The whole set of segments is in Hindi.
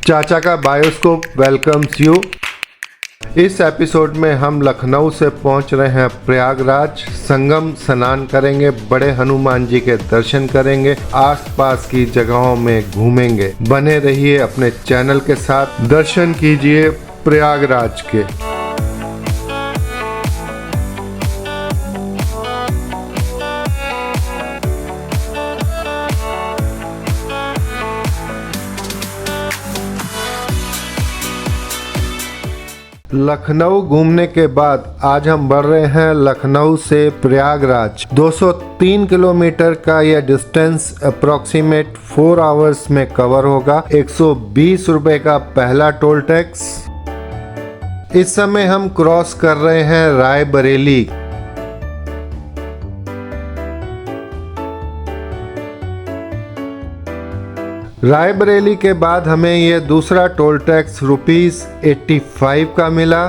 चाचा का बायोस्कोप वेलकम्स यू। इस एपिसोड में हम लखनऊ से पहुंच रहे हैं प्रयागराज। संगम स्नान करेंगे, बड़े हनुमान जी के दर्शन करेंगे, आसपास की जगहों में घूमेंगे। बने रहिए अपने चैनल के साथ, दर्शन कीजिए प्रयागराज के। लखनऊ घूमने के बाद आज हम बढ़ रहे हैं लखनऊ से प्रयागराज। 203 किलोमीटर का यह डिस्टेंस अप्रोक्सीमेट 4 आवर्स में कवर होगा। 120 रुपए का पहला टोल टैक्स। इस समय हम क्रॉस कर रहे हैं रायबरेली। रायबरेली के बाद हमें यह दूसरा टोल टैक्स ₹85 का मिला।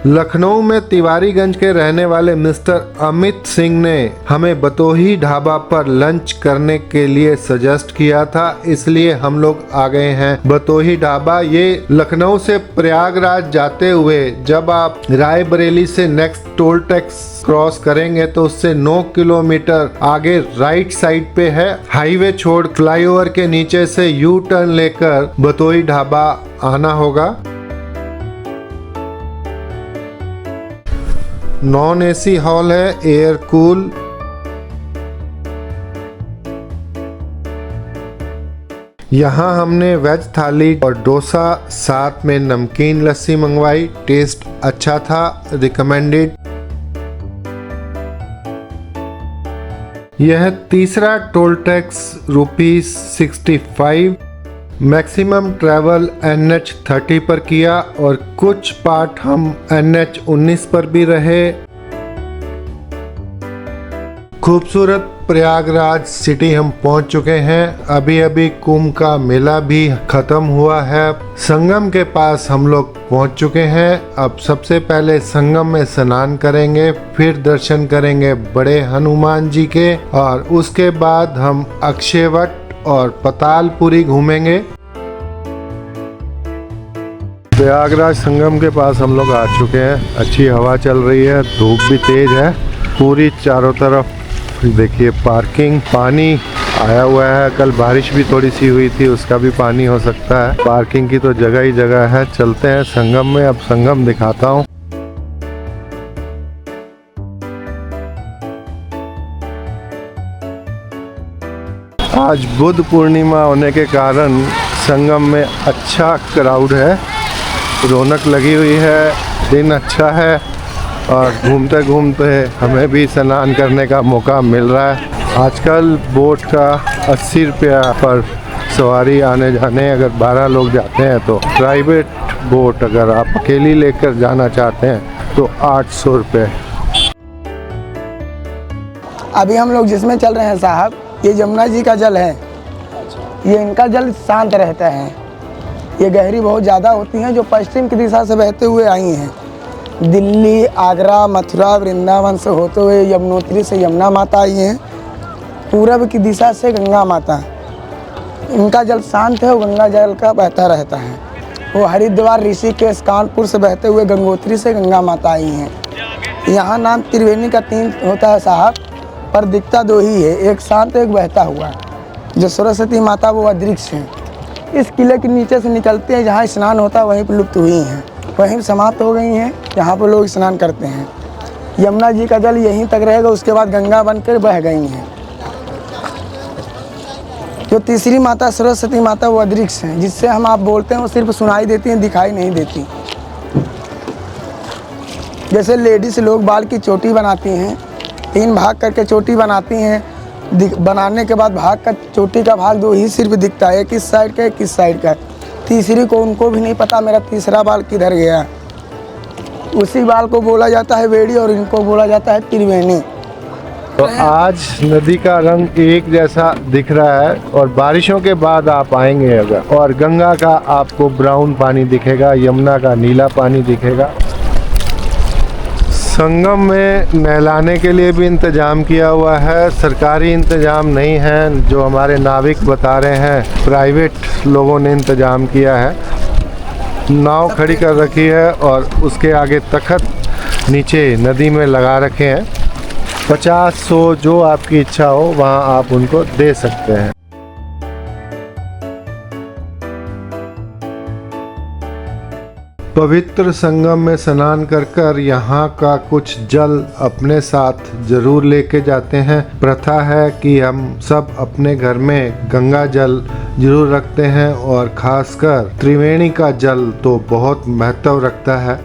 लखनऊ में तिवारीगंज के रहने वाले मिस्टर अमित सिंह ने हमें बतोही ढाबा पर लंच करने के लिए सजेस्ट किया था, इसलिए हम लोग आ गए हैं बतोही ढाबा। ये लखनऊ से प्रयागराज जाते हुए जब आप रायबरेली से नेक्स्ट टोल टैक्स क्रॉस करेंगे तो उससे 9 किलोमीटर आगे राइट साइड पे है। हाईवे छोड़ फ्लाईओवर के नीचे से यू टर्न लेकर बतोही ढाबा आना होगा। नॉन एसी हॉल है, एयर कूल। यहाँ हमने वेज थाली और डोसा, साथ में नमकीन लस्सी मंगवाई। टेस्ट अच्छा था, रिकमेंडेड। यह तीसरा toll tax ₹65। Maximum travel NH30 पर किया और कुछ पार्ट हम NH19 पर भी रहे। खूबसूरत प्रयागराज सिटी हम पहुंच चुके हैं। अभी अभी कुंभ का मेला भी खत्म हुआ है। संगम के पास हम लोग पहुंच चुके हैं। अब सबसे पहले संगम में स्नान करेंगे, फिर दर्शन करेंगे बड़े हनुमान जी के, और उसके बाद हम अक्षयवट और पतालपुरी घूमेंगे। प्रयागराज संगम के पास हम लोग आ चुके हैं। अच्छी हवा चल रही है, धूप भी तेज है पूरी चारों तरफ। देखिए पार्किंग, पानी आया हुआ है। कल बारिश भी थोड़ी सी हुई थी, उसका भी पानी हो सकता है। पार्किंग की तो जगह ही जगह है। चलते हैं संगम में। अब संगम दिखाता हूँ। आज बुद्ध पूर्णिमा होने के कारण संगम में अच्छा क्राउड है, रौनक लगी हुई है, दिन अच्छा है और घूमते घूमते हमें भी स्नान करने का मौका मिल रहा है। आजकल बोट का 80 रुपया पर सवारी आने जाने। अगर 12 लोग जाते हैं तो प्राइवेट बोट अगर आप अकेली लेकर जाना चाहते हैं तो 800 रुपये। अभी हम लोग जिसमें चल रहे हैं साहब, ये यमुना जी का जल है। ये इनका जल शांत रहता है। ये गहरी बहुत ज़्यादा होती हैं, जो पश्चिम की दिशा से बहते हुए आई हैं। दिल्ली, आगरा, मथुरा, वृंदावन से होते हुए यमुनोत्री से यमुना माता आई हैं। पूरब की दिशा से गंगा माता। इनका जल शांत है, वो गंगा जल का बहता रहता है। वो हरिद्वार, ऋषिकेश, कानपुर से बहते हुए गंगोत्री से गंगा माता आई हैं। यहाँ नाम त्रिवेणी का 3 होता है साहब, पर दिखता 2 ही है, एक शांत एक बहता हुआ। जो सरस्वती माता वो अदृश्य है। इस किले के नीचे से निकलते हैं, जहाँ स्नान होता है वहीं पर लुप्त हुई हैं, वहीं समाप्त हो गई हैं। यहाँ पर लोग स्नान करते हैं। यमुना जी का जल यहीं तक रहेगा, उसके बाद गंगा बनकर बह गई हैं। जो तीसरी माता सरस्वती माता वो अदृश्य हैं, जिससे हम आप बोलते हैं वो सिर्फ सुनाई देती हैं, दिखाई नहीं देती। जैसे लेडीज़ लोग बाल की चोटी बनाती हैं, 3 भाग करके चोटी बनाती हैं। बनाने के बाद भाग का चोटी का भाग 2 ही सिर्फ दिखता है, एक इस साइड का एक इस साइड का। तीसरी को उनको भी नहीं पता मेरा तीसरा बाल किधर गया। उसी बाल को बोला जाता है वेड़ी और इनको बोला जाता है त्रिवेणी। तो आज नदी का रंग एक जैसा दिख रहा है और बारिशों के बाद आप आएंगे अगर, और गंगा का आपको ब्राउन पानी दिखेगा, यमुना का नीला पानी दिखेगा। संगम में नहलाने के लिए भी इंतजाम किया हुआ है, सरकारी इंतजाम नहीं है जो हमारे नाविक बता रहे हैं, प्राइवेट लोगों ने इंतजाम किया है। नाव खड़ी कर रखी है और उसके आगे तख्त नीचे नदी में लगा रखे हैं। 50-100 जो आपकी इच्छा हो वहाँ आप उनको दे सकते हैं। पवित्र संगम में स्नान कर यहाँ का कुछ जल अपने साथ जरूर लेके जाते हैं। प्रथा है कि हम सब अपने घर में गंगा जल जरूर रखते हैं और खासकर त्रिवेणी का जल तो बहुत महत्व रखता है।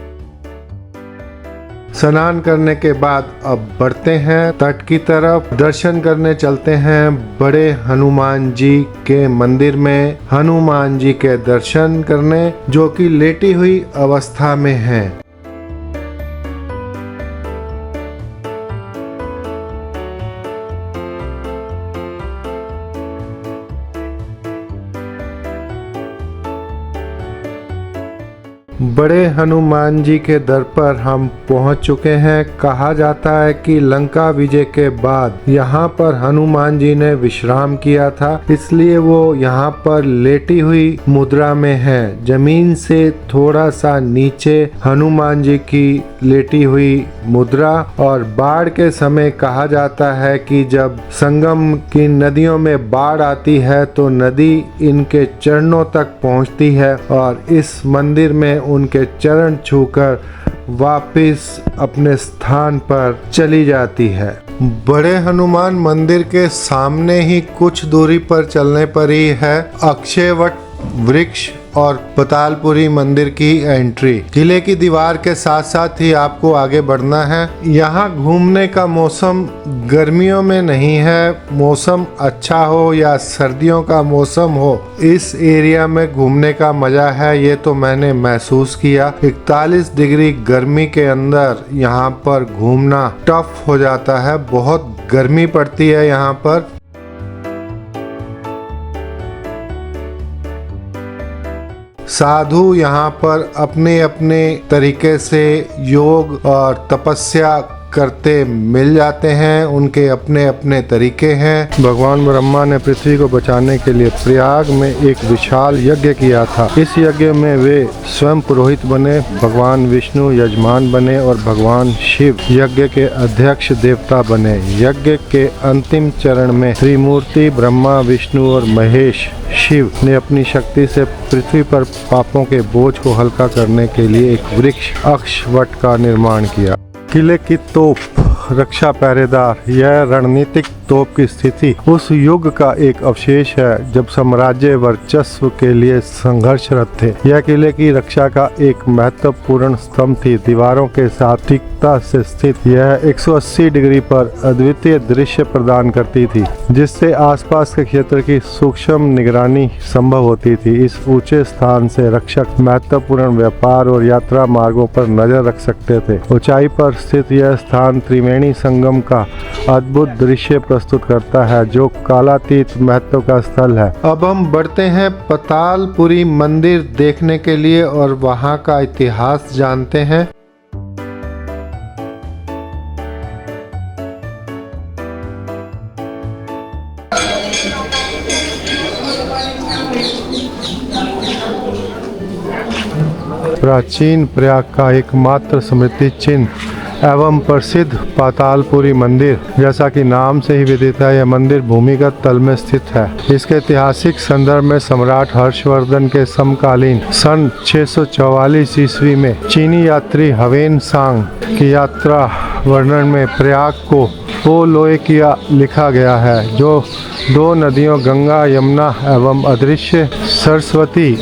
स्नान करने के बाद अब बढ़ते हैं तट की तरफ, दर्शन करने चलते हैं बड़े हनुमान जी के मंदिर में, हनुमान जी के दर्शन करने जो कि लेटी हुई अवस्था में हैं। बड़े हनुमान जी के दर पर हम पहुंच चुके हैं। कहा जाता है कि लंका विजय के बाद यहाँ पर हनुमान जी ने विश्राम किया था, इसलिए वो यहाँ पर लेटी हुई मुद्रा में है। जमीन से थोड़ा सा नीचे हनुमान जी की लेटी हुई मुद्रा। और बाढ़ के समय कहा जाता है कि जब संगम की नदियों में बाढ़ आती है तो नदी इनके चरणों तक पहुँचती है और इस मंदिर में उनके चरण छूकर वापस अपने स्थान पर चली जाती है। बड़े हनुमान मंदिर के सामने ही कुछ दूरी पर चलने पर ही है अक्षयवट वृक्ष और पतालपुरी मंदिर की एंट्री। किले की दीवार के साथ साथ ही आपको आगे बढ़ना है। यहाँ घूमने का मौसम गर्मियों में नहीं है, मौसम अच्छा हो या सर्दियों का मौसम हो, इस एरिया में घूमने का मजा है। ये तो मैंने महसूस किया। 41 डिग्री गर्मी के अंदर यहाँ पर घूमना टफ हो जाता है, बहुत गर्मी पड़ती है यहाँ पर। साधु यहाँ पर अपने अपने तरीके से योग और तपस्या करते मिल जाते हैं, उनके अपने अपने तरीके हैं। भगवान ब्रह्मा ने पृथ्वी को बचाने के लिए प्रयाग में एक विशाल यज्ञ किया था। इस यज्ञ में वे स्वयं पुरोहित बने, भगवान विष्णु यजमान बने और भगवान शिव यज्ञ के अध्यक्ष देवता बने। यज्ञ के अंतिम चरण में त्रिमूर्ति ब्रह्मा विष्णु और महेश शिव ने अपनी शक्ति से पृथ्वी पर पापों के बोझ को हल्का करने के लिए एक वृक्ष अक्षवट का निर्माण किया। किले की तोप, रक्षा पहरेदार, यह रणनीतिक तोप की स्थिति उस युग का एक अवशेष है जब साम्राज्य वर्चस्व के लिए संघर्षरत थे। यह किले की रक्षा का एक महत्वपूर्ण स्तंभ थी। दीवारों के साथ सटीकता से स्थित यह 180 डिग्री पर अद्वितीय दृश्य प्रदान करती थी, जिससे आसपास के क्षेत्र की सूक्ष्म निगरानी संभव होती थी। इस ऊंचे स्थान से रक्षक महत्वपूर्ण व्यापार और यात्रा मार्गों पर नजर रख सकते थे। ऊंचाई पर स्थित यह स्थान त्रिवेणी संगम का अद्भुत दृश्य प्रस्तुत करता है, जो कालातीत महत्व का स्थल है। अब हम बढ़ते हैं पतालपुरी मंदिर देखने के लिए और वहां का इतिहास जानते हैं। प्राचीन प्रयाग का एकमात्र स्मृति चिन्ह एवं प्रसिद्ध पातालपुरी मंदिर, जैसा कि नाम से ही विदित है, यह मंदिर भूमिगत तल में स्थित है। इसके ऐतिहासिक संदर्भ में सम्राट हर्षवर्धन के समकालीन सन 644 ईस्वी में चीनी यात्री हवेन सांग की यात्रा वर्णन में प्रयाग को वो लोए किया लिखा गया है, जो दो नदियों गंगा यमुना एवं अदृश्य सरस्वती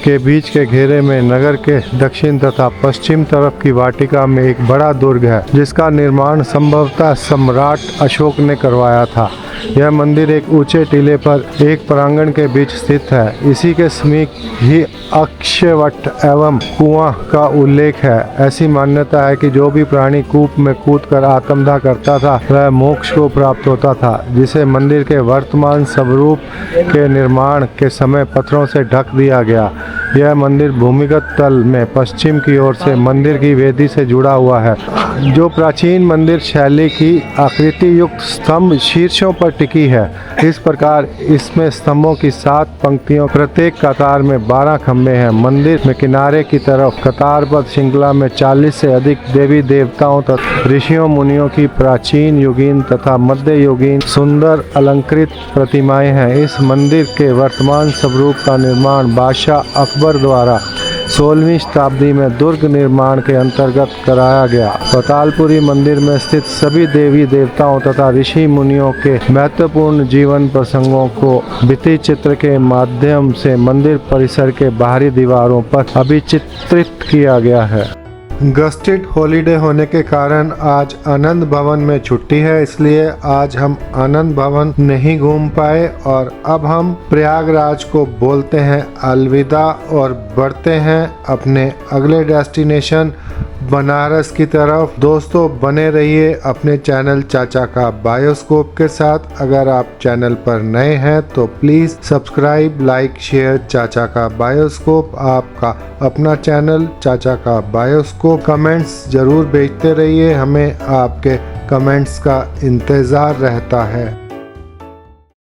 के बीच के घेरे में नगर के दक्षिण तथा पश्चिम तरफ की वाटिका में एक बड़ा दुर्ग है, जिसका निर्माण संभवतः सम्राट अशोक ने करवाया था। यह मंदिर एक ऊंचे टीले पर एक प्रांगण के बीच स्थित है। इसी के समीप ही अक्षयवट एवं कुआं का उल्लेख है। ऐसी मान्यता है कि जो भी प्राणी कूप में कूदकर आत्मदाह करता था वह मोक्ष को प्राप्त होता था, जिसे मंदिर के वर्तमान स्वरूप के निर्माण के समय पत्थरों से ढक दिया गया। यह मंदिर भूमिगत तल में पश्चिम की ओर से मंदिर की वेदी से जुड़ा हुआ है, जो प्राचीन मंदिर शैली की आकृति युक्त स्तंभ शीर्षों पर टिकी है। इस प्रकार इसमें स्तंभों की 7 पंक्तियों, प्रत्येक कतार में 12 खंभे हैं। मंदिर में किनारे की तरफ कतारबद्ध श्रृंखला में 40 से अधिक देवी देवताओं तथा ऋषियों मुनियों की प्राचीन युगीन तथा मध्य युगीन सुंदर अलंकृत प्रतिमाएं हैं। इस मंदिर के वर्तमान स्वरूप का निर्माण बादशाह अकबर द्वारा 16वीं शताब्दी में दुर्ग निर्माण के अंतर्गत कराया गया। पातालपुरी मंदिर में स्थित सभी देवी देवताओं तथा ऋषि मुनियों के महत्वपूर्ण जीवन प्रसंगों को भित्ति चित्र के माध्यम से मंदिर परिसर के बाहरी दीवारों पर अभिचित्रित किया गया है। गस्टेड हॉलीडे होने के कारण आज आनंद भवन में छुट्टी है, इसलिए आज हम आनंद भवन नहीं घूम पाए और अब हम प्रयागराज को बोलते हैं अलविदा और बढ़ते हैं अपने अगले डेस्टिनेशन बनारस की तरफ। दोस्तों बने रहिए अपने चैनल चाचा का बायोस्कोप के साथ। अगर आप चैनल पर नए हैं तो प्लीज़ सब्सक्राइब, लाइक, शेयर चाचा का बायोस्कोप, आपका अपना चैनल चाचा का बायोस्कोप। कमेंट्स जरूर भेजते रहिए, हमें आपके कमेंट्स का इंतज़ार रहता है।